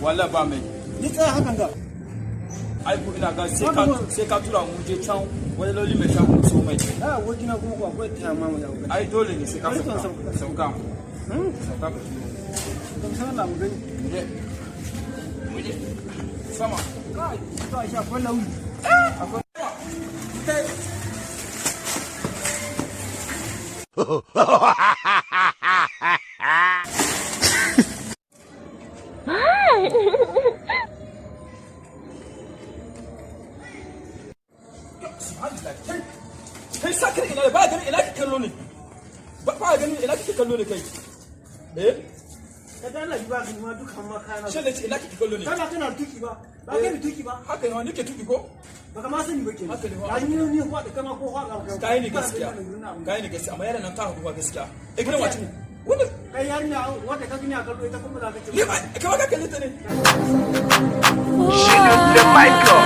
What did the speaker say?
Wala ba mai. Ni tsaya hakan ga. Ai ko ina ga sai ka tura mu je can wani loli mai shago so mai. Ah wajina kuma ko akwai ta mama ya. Ai dole ne sai ka sauka. Sauka. Sauka. Don sanar da mu gani. Muje. Sama. Kai, to a sha kwallon wuri. Akwai. Kai sakar ina ba ganin ina kike kallo ne ba ganin ina kike kallo ne kai Ka dala ba ga ma dukan makana shi ne ina kike kallo ne kana tuki ba kai tuki ba haka ne nake tuki ko baka ma sani ba kenan haka ne an yi ni ko da kama ko haka kai ne gaskiya amma yaran nan ta hudu ba gaskiya gidan wace ne wanda kai yarinya wanda ka gina kallo ita kuma za ka ce ni ba kai ka kalle ta ne She knows the Michael.